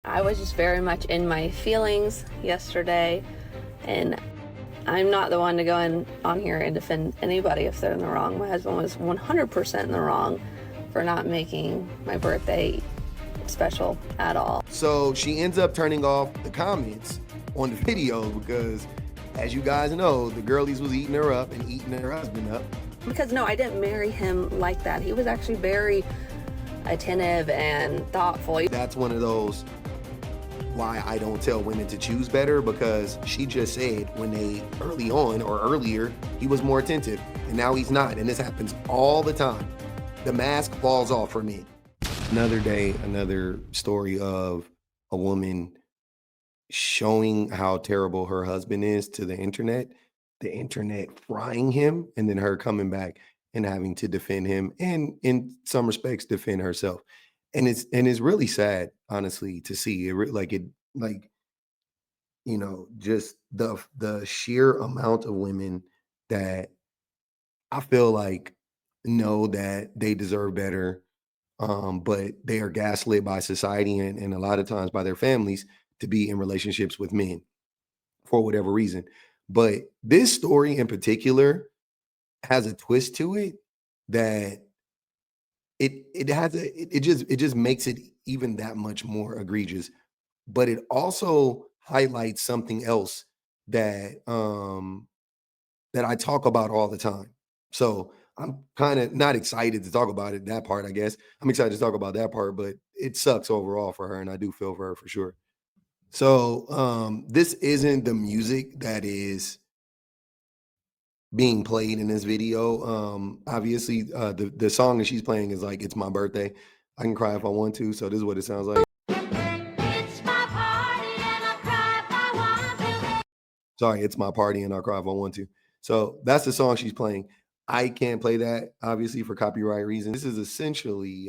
I was just very much in my feelings yesterday, and I'm not the one to go on here and defend anybody if they're in the wrong. My husband was 100% in the wrong for not making my birthday special at all. So she ends up turning off the comments on the video because, as you guys know, the girlies was eating her up and eating her husband up. Because no, I didn't marry him like that. He was actually very attentive and thoughtful. That's one of those why I don't tell women to choose better, because she just said when they early on or earlier, he was more attentive and now he's not. And this happens all the time. The mask falls off for me. Another day, another story of a woman showing how terrible her husband is to the internet frying him, and then her coming back and having to defend him and in some respects defend herself. And it's really sad, honestly, to see it like just the sheer amount of women that I feel like know that they deserve better, but they are gaslit by society and a lot of times by their families to be in relationships with men for whatever reason. But this story in particular has a twist to it that it just makes it even that much more egregious. But it also highlights something else that I talk about all the time. So I'm kind of not excited to talk about it, that part, I guess. I'm excited to talk about that part, but it sucks overall for her. And I do feel for her for sure. So this isn't the music that is being played in this video. Obviously, the song that she's playing is like "It's My Birthday." I can cry if I want to. So this is what it sounds like. It's my party and I cry if I want to. Sorry, it's my party and I'll cry if I want to. So that's the song she's playing. I can't play that obviously for copyright reasons. This is essentially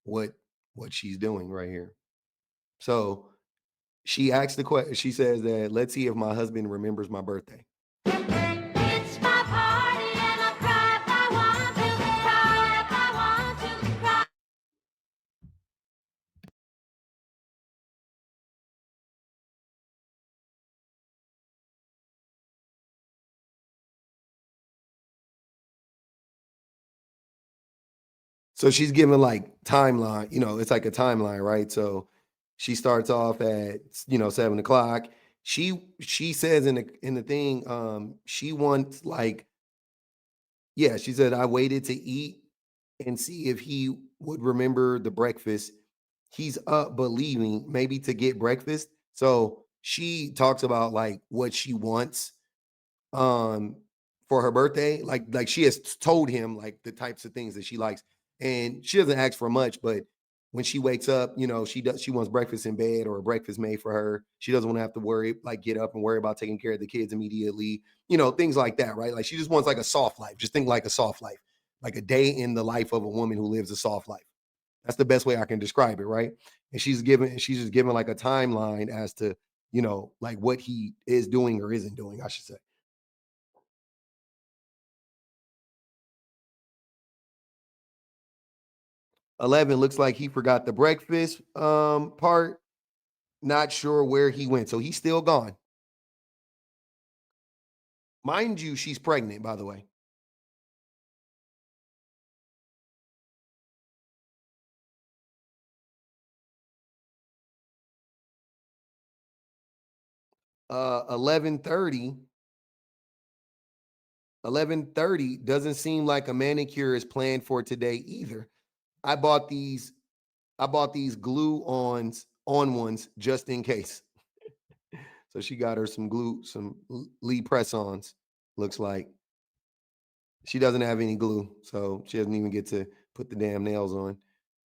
what what she's doing right here. So she asked the question. She says that let's see if my husband remembers my birthday. It's my party and I cry if I want to. Cry if I want to. Cry. So she's giving like timeline, it's like a timeline, right? So she starts off at 7 o'clock. She says in the thing, she wants like, yeah, she said I waited to eat and see if he would remember the breakfast. He's up but leaving, maybe to get breakfast. So she talks about like what she wants um for her birthday. Like she has told him like the types of things that she likes. And she doesn't ask for much, but when she wakes up, she wants breakfast in bed or a breakfast made for her. She doesn't want to have to worry, like get up and worry about taking care of the kids immediately, things like that, right? Like she just wants like a soft life. Just think like a soft life, like a day in the life of a woman who lives a soft life. That's the best way I can describe it, right? And she's just giving like a timeline as to, like what he is doing or isn't doing, I should say. 11 looks like he forgot the breakfast part. Not sure where he went. So he's still gone. Mind you, she's pregnant, by the way. 11:30. 11:30 doesn't seem like a manicure is planned for today either. I bought these I bought these glue on ones just in case. So she got her some glue, some Lee press-ons. Looks like she doesn't have any glue, so she doesn't even get to put the damn nails on.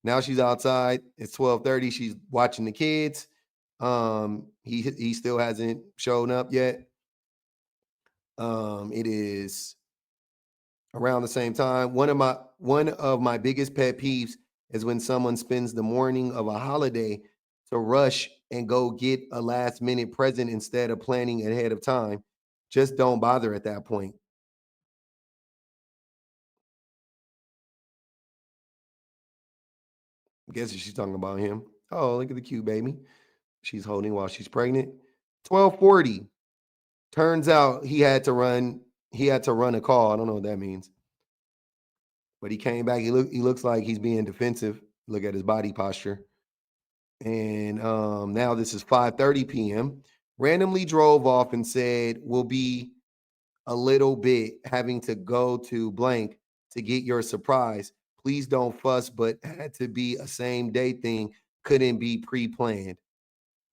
Now she's outside. It's 12:30. She's watching the kids. He still hasn't shown up yet. It is around the same time. One of my biggest pet peeves is when someone spends the morning of a holiday to rush and go get a last minute present instead of planning ahead of time. Just don't bother at that point. I'm guessing she's talking about him. Oh, look at the cute baby she's holding while she's pregnant. 12:40. Turns out he had to run a call. I don't know what that means. But he came back. He looks like he's being defensive. Look at his body posture. And now this is 5:30 p.m. Randomly drove off and said, "We'll be a little bit having to go to blank to get your surprise. Please don't fuss, but had to be a same day thing. Couldn't be pre-planned."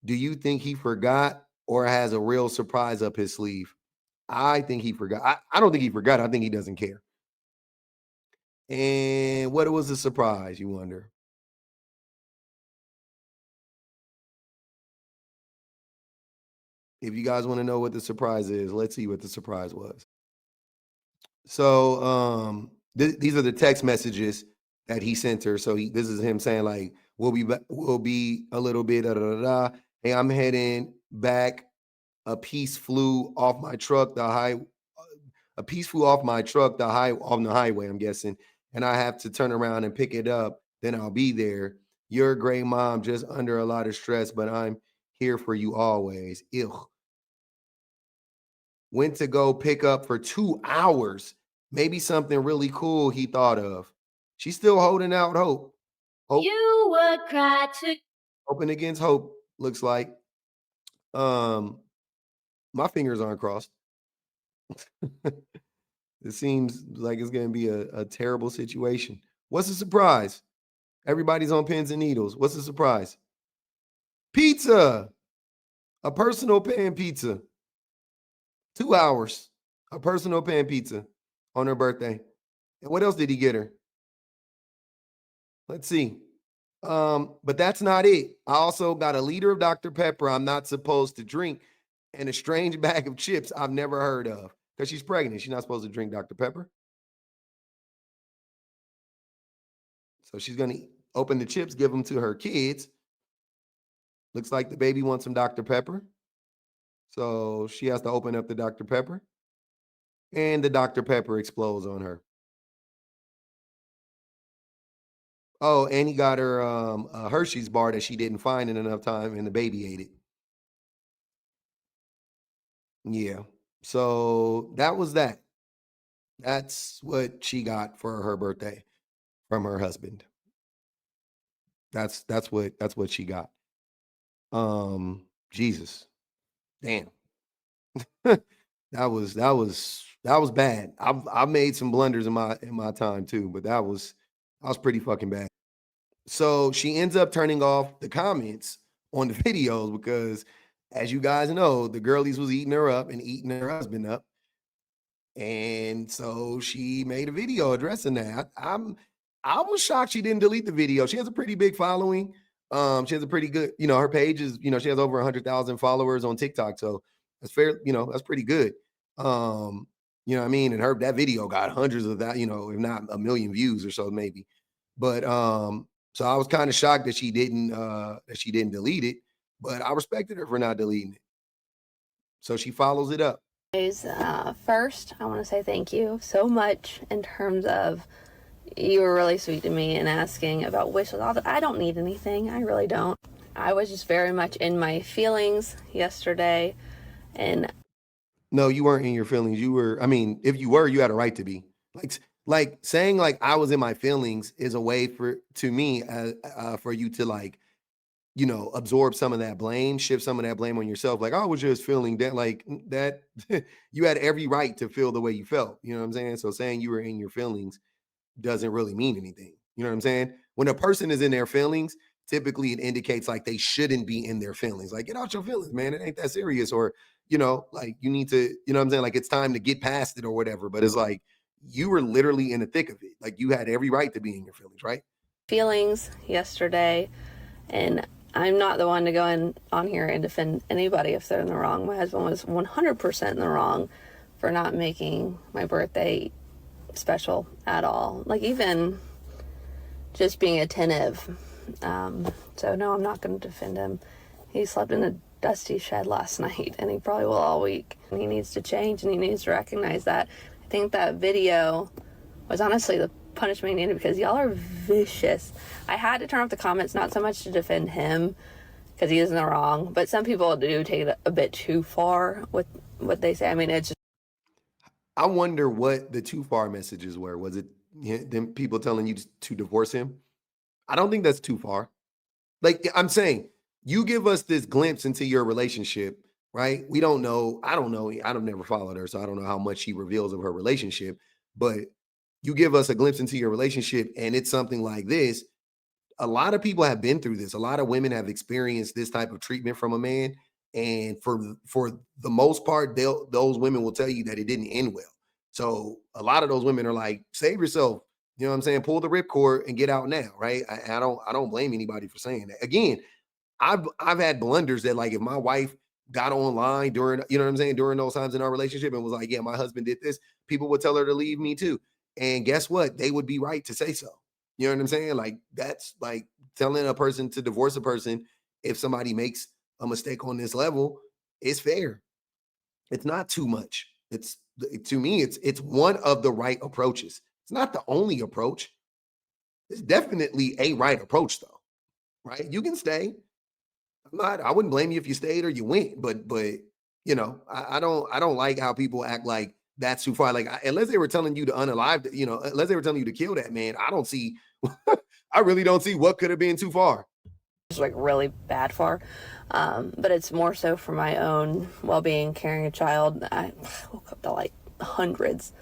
Do you think he forgot or has a real surprise up his sleeve? I think he forgot. I don't think he forgot. I think he doesn't care. And what was the surprise, you wonder? If you guys want to know what the surprise is, let's see what the surprise was. So these are the text messages that he sent her. So this is him saying like, we'll be a little bit da, da, da, da. Hey, I'm heading back. A piece flew off my truck. A piece flew off my truck. On the highway. I'm guessing, and I have to turn around and pick it up. Then I'll be there. You're a great mom, just under a lot of stress, but I'm here for you always. Ew. Went to go pick up for 2 hours. Maybe something really cool he thought of. She's still holding out hope. Hope You would cry too. hoping against hope, looks like. My fingers aren't crossed. It seems like it's gonna be a terrible situation. What's the surprise? Everybody's on pins and needles. What's the surprise? Pizza. A personal pan pizza. 2 hours. A personal pan pizza on her birthday. And what else did he get her? Let's see. But that's not it. I also got a liter of Dr. Pepper I'm not supposed to drink and a strange bag of chips I've never heard of. Because she's pregnant. She's not supposed to drink Dr. Pepper. So she's going to open the chips, give them to her kids. Looks like the baby wants some Dr. Pepper. So she has to open up the Dr. Pepper. And the Dr. Pepper explodes on her. Oh, and he got her a Hershey's bar that she didn't find in enough time, and the baby ate it. Yeah. So that was that. That's what she got for her birthday from her husband. That's what she got. Jesus. Damn. that was bad. I've made some blunders in my time too, but that was pretty fucking bad. So she ends up turning off the comments on the videos because, as you guys know, the girlies was eating her up and eating her husband up. And so she made a video addressing that. I was shocked she didn't delete the video. She has a pretty big following. She has a pretty good, her page is, she has over 100,000 followers on TikTok. So that's fair, that's pretty good. You know what I mean? And that video got hundreds of that, if not a million views or so maybe. But so I was kind of shocked that she didn't delete it, but I respected her for not deleting it. So she follows it up. First, I want to say thank you so much in terms of you were really sweet to me and asking about wishes. I don't need anything. I really don't. I was just very much in my feelings yesterday. And no, you weren't in your feelings. You were, I mean, if you were, you had a right to be. Like saying like I was in my feelings is a way for you to like, absorb some of that blame, shift some of that blame on yourself. Like I was just feeling that, like that. You had every right to feel the way you felt. You know what I'm saying? So saying you were in your feelings doesn't really mean anything. You know what I'm saying? When a person is in their feelings, typically it indicates like they shouldn't be in their feelings. Like, get out your feelings, man. It ain't that serious. Or, like you need to, you know what I'm saying? Like it's time to get past it or whatever. But it's like you were literally in the thick of it. Like you had every right to be in your feelings, right? Feelings yesterday. And I'm not the one to go on here and defend anybody if they're in the wrong. My husband was 100% in the wrong for not making my birthday special at all. Like even just being attentive. So no, I'm not going to defend him. He slept in a dusty shed last night and he probably will all week. And he needs to change and he needs to recognize that. I think that video was honestly the punish Magneto because y'all are vicious. I had to turn off the comments, not so much to defend him because he is in the wrong, but some people do take it a bit too far with what they say. I mean, it's just, I wonder what the too far messages were. Was it them people telling you to divorce him? I don't think that's too far. Like I'm saying, you give us this glimpse into your relationship, right? We don't know. I don't know. I've never followed her, so I don't know how much she reveals of her relationship. But you give us a glimpse into your relationship, and it's something like this. A lot of people have been through this. A lot of women have experienced this type of treatment from a man, and for the most part, those women will tell you that it didn't end well. So a lot of those women are like, save yourself. You know what I'm saying? Pull the ripcord and get out now, right? I don't blame anybody for saying that. Again, I've had blunders that like if my wife got online during, you know what I'm saying, during those times in our relationship and was like, yeah, my husband did this, people would tell her to leave me too. And guess what? They would be right to say so. You know what I'm saying? Like that's like telling a person to divorce a person if somebody makes a mistake on this level is fair. It's not too much. It's to me, it's one of the right approaches. It's not the only approach. It's definitely a right approach, though. Right? You can stay. I wouldn't blame you if you stayed or you went, but you know, I don't like how people act like that's too far. Like unless they were telling you to unalive, you know, unless they were telling you to kill that man, I don't see. I really don't see what could have been too far. like really bad for. But it's more so for my own well-being, carrying a child. I woke up to like hundreds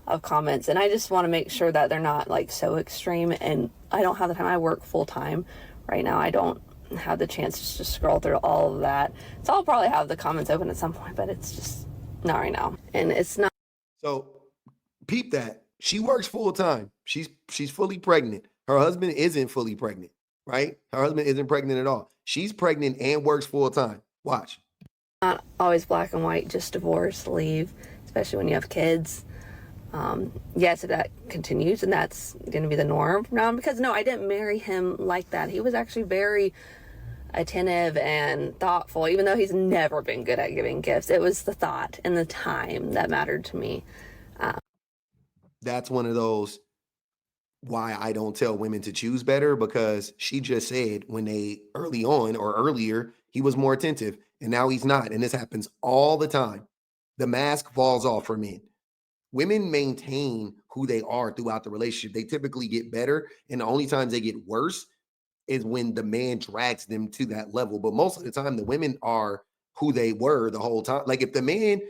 of comments, and I just want to make sure that they're not like so extreme. And I don't have the time. I work full-time right now. I don't have the chance to just scroll through all of that. So I'll probably have the comments open at some point, but it's just not right now. And it's not. So peep that. She works full time. She's fully pregnant. Her husband isn't fully pregnant, right? Her husband isn't pregnant at all. She's pregnant and works full time. Watch. Not always black and white, just divorce, leave, especially when you have kids. Yes, if that continues, and that's going to be the norm from now on, because no, I didn't marry him like that. He was actually very attentive and thoughtful, even though he's never been good at giving gifts. It was the thought and the time that mattered to me. That's one of those why I don't tell women to choose better, because she just said when they early on or earlier, he was more attentive and now he's not. And this happens all the time. The mask falls off for men. Women maintain who they are throughout the relationship. They typically get better. And the only times they get worse is when the man drags them to that level. But most of the time, the women are who they were the whole time. Like if the man,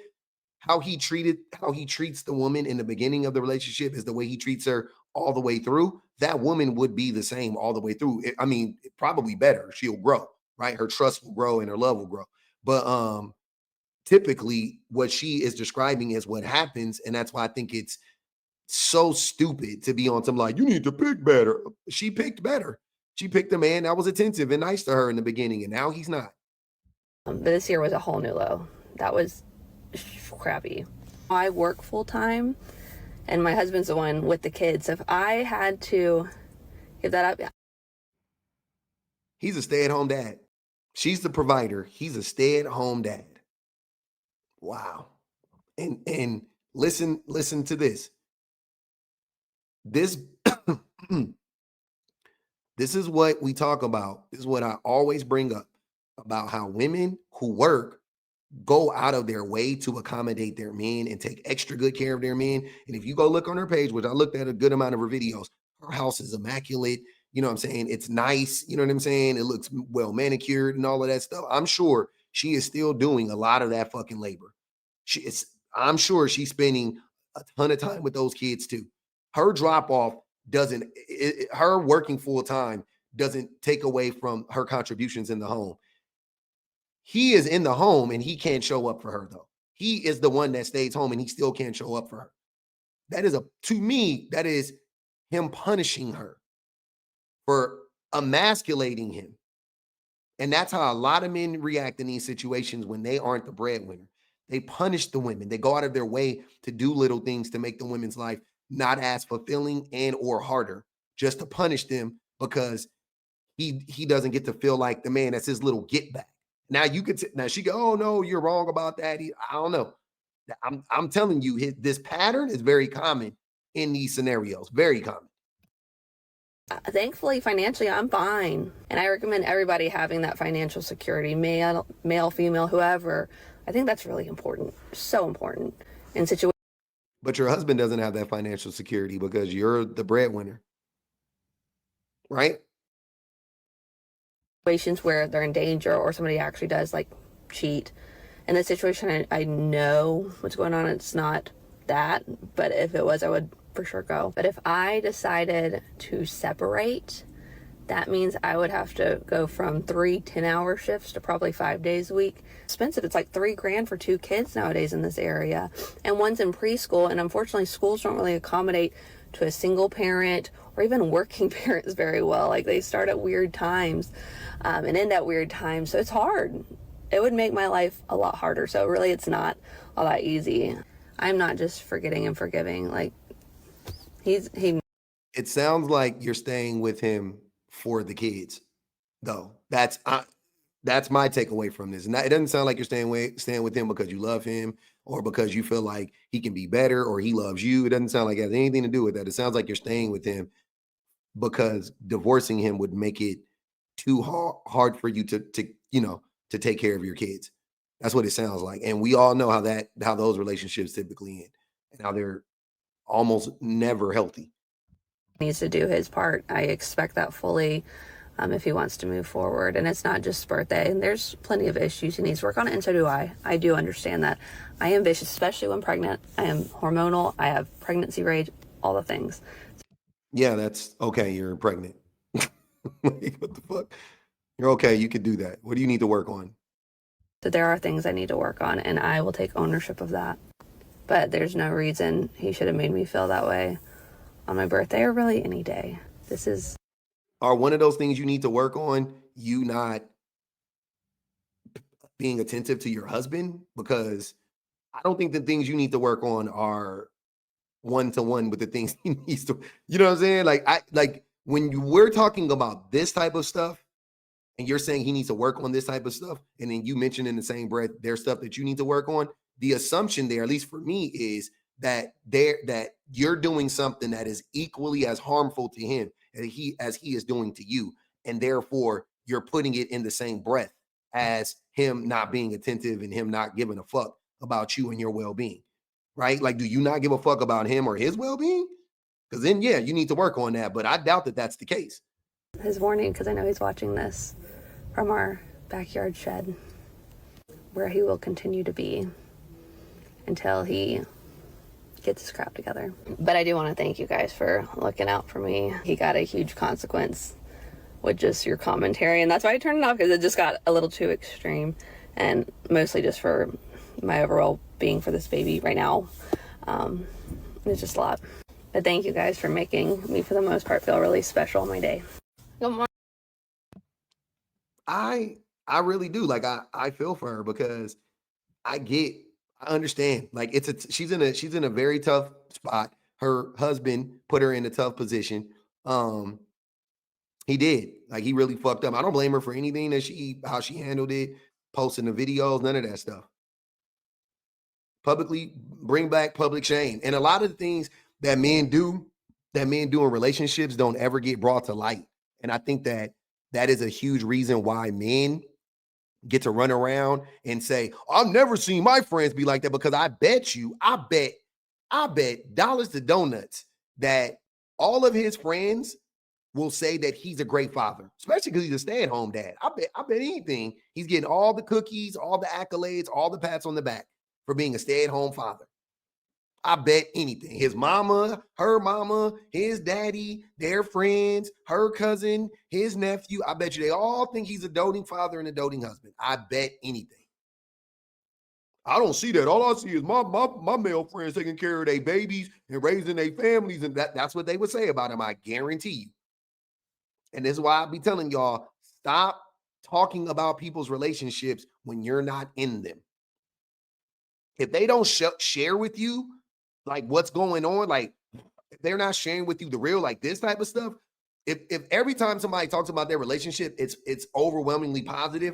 how he treats the woman in the beginning of the relationship is the way he treats her all the way through, that woman would be the same all the way through. I mean, probably better. She'll grow, right? Her trust will grow and her love will grow. But typically what she is describing is what happens. And that's why I think it's so stupid to be on some like, you need to pick better. She picked better. She picked a man that was attentive and nice to her in the beginning, and now he's not. But this year was a whole new low. That was crappy. I work full time, and my husband's the one with the kids. So if I had to give that up, He's a stay-at-home dad. She's the provider. He's a stay-at-home dad. Wow. And listen to this. This this is what we talk about. This is what I always bring up about how women who work go out of their way to accommodate their men and take extra good care of their men. And if you go look on her page, which I looked at a good amount of her videos, her house is immaculate. You know what I'm saying? It's nice. You know what I'm saying? It looks well manicured and all of that stuff. I'm sure she is still doing a lot of that fucking labor. I'm sure she's spending a ton of time with those kids too. Her drop off her working full time doesn't take away from her contributions in the home. He is in the home and he can't show up for her though. He is the one that stays home and he still can't show up for her. To me, that is him punishing her for emasculating him. And that's how a lot of men react in these situations when they aren't the breadwinner. They punish the women. They go out of their way to do little things to make the women's life not as fulfilling and or harder, just to punish them because he doesn't get to feel like the man that's his little get back. Now now she go, oh no, you're wrong about that. I don't know. I'm telling you, this pattern is very common in these scenarios. Very common. Thankfully, financially, I'm fine. And I recommend everybody having that financial security, male, female, whoever. I think that's really important. So important in situations But your husband doesn't have that financial security because you're the breadwinner, right? where they're in danger or somebody actually does like cheat. In this situation, I know what's going on. It's not that, but if it was, I would for sure go. But if I decided to separate, that means I would have to go from 3 10-hour shifts to probably 5 days a week. Expensive. It's like $3,000 for 2 kids nowadays in this area, and one's in preschool. And unfortunately, schools don't really accommodate to a single parent or even working parents very well. Like they start at weird times and end at weird times, so it's hard. It would make my life a lot harder. So really, it's not all that easy. I'm not just forgetting and forgiving. Like he It sounds like you're staying with him for the kids, though. That's my takeaway from this. And it doesn't sound like you're staying with him because you love him or because you feel like he can be better or he loves you. It doesn't sound like it has anything to do with that. It sounds like you're staying with him because divorcing him would make it too hard for you to take care of your kids. That's what it sounds like. And we all know how those relationships typically end and how they're almost never healthy. needs to do his part. I expect that fully if he wants to move forward. And it's not just birthday. And there's plenty of issues he needs to work on. And so do I. I do understand that. I am vicious, especially when pregnant. I am hormonal. I have pregnancy rage, all the things. Yeah, that's okay. You're pregnant. Like, what the fuck? You're okay. You could do that. What do you need to work on? So there are things I need to work on, and I will take ownership of that. But there's no reason he should have made me feel that way on my birthday or really any day. This is Are one of those things you need to work on you not being attentive to your husband? Because I don't think the things you need to work on are one to one with the things he needs to. You know what I'm saying? Like when we're talking about this type of stuff, and you're saying he needs to work on this type of stuff, and then you mention in the same breath there's stuff that you need to work on. The assumption there, at least for me, is that you're doing something that is equally as harmful to him as he is doing to you, and therefore you're putting it in the same breath as him not being attentive and him not giving a fuck about you and your well-being, right? Like, do you not give a fuck about him or his well-being? Because then, yeah, you need to work on that. But I doubt that that's the case. his warning, because I know he's watching this from our backyard shed where he will continue to be until he gets his crap together. But I do want to thank you guys for looking out for me. He got a huge consequence with just your commentary, and that's why I turned it off, because it just got a little too extreme, and mostly just for my overall being for this baby right now. It's just a lot. But thank you guys for making me, for the most part, feel really special on my day. Good morning. I really do. Like I feel for her because I understand. Like she's in a very tough spot. Her husband put her in a tough position. He did. Like he really fucked up. I don't blame her for anything how she handled it, posting the videos, none of that stuff. Publicly bring back public shame. And a lot of the things that men do in relationships don't ever get brought to light. And I think that is a huge reason why men get to run around and say, I've never seen my friends be like that, because I bet dollars to donuts that all of his friends will say that he's a great father, especially because he's a stay-at-home dad. I bet anything he's getting all the cookies, all the accolades, all the pats on the back for being a stay-at-home father. I bet anything. His mama, her mama, his daddy, their friends, her cousin, his nephew. I bet you they all think he's a doting father and a doting husband. I bet anything. I don't see that. All I see is my male friends taking care of their babies and raising their families, and that's what they would say about him. I guarantee you. And this is why I be telling y'all, stop talking about people's relationships when you're not in them. If they don't share with you like what's going on, like if they're not sharing with you the real, like this type of stuff, if every time somebody talks about their relationship, it's overwhelmingly positive,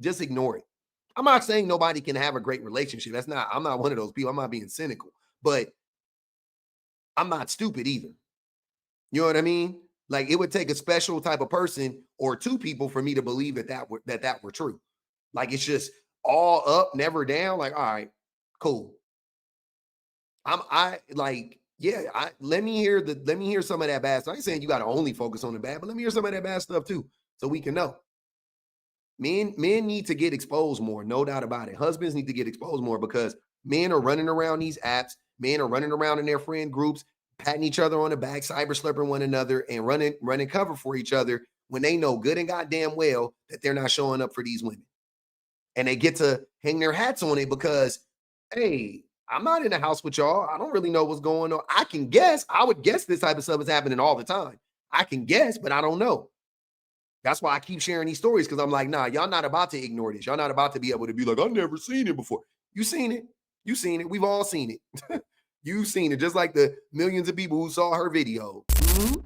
just ignore it. I'm not saying nobody can have a great relationship. I'm not one of those people. I'm not being cynical. But I'm not stupid either. You know what I mean? Like it would take a special type of person or two people for me to believe that were true. Like it's just all up, never down. Like, all right, cool. I like, yeah, let me hear some of that bad stuff. I ain't saying you gotta only focus on the bad, but let me hear some of that bad stuff too. So we can know. Men need to get exposed more, no doubt about it. Husbands need to get exposed more because men are running around these apps, men are running around in their friend groups, patting each other on the back, cyber slipping one another, and running cover for each other when they know good and goddamn well that they're not showing up for these women. And they get to hang their hats on it because, hey, I'm not in the house with y'all. I don't really know what's going on. I can guess. I would guess this type of stuff is happening all the time. I can guess, but I don't know. That's why I keep sharing these stories because I'm like, nah, y'all not about to ignore this. Y'all not about to be able to be like, I've never seen it before. You seen it. You seen it. We've all seen it. You've seen it. Just like the millions of people who saw her video. Mhm.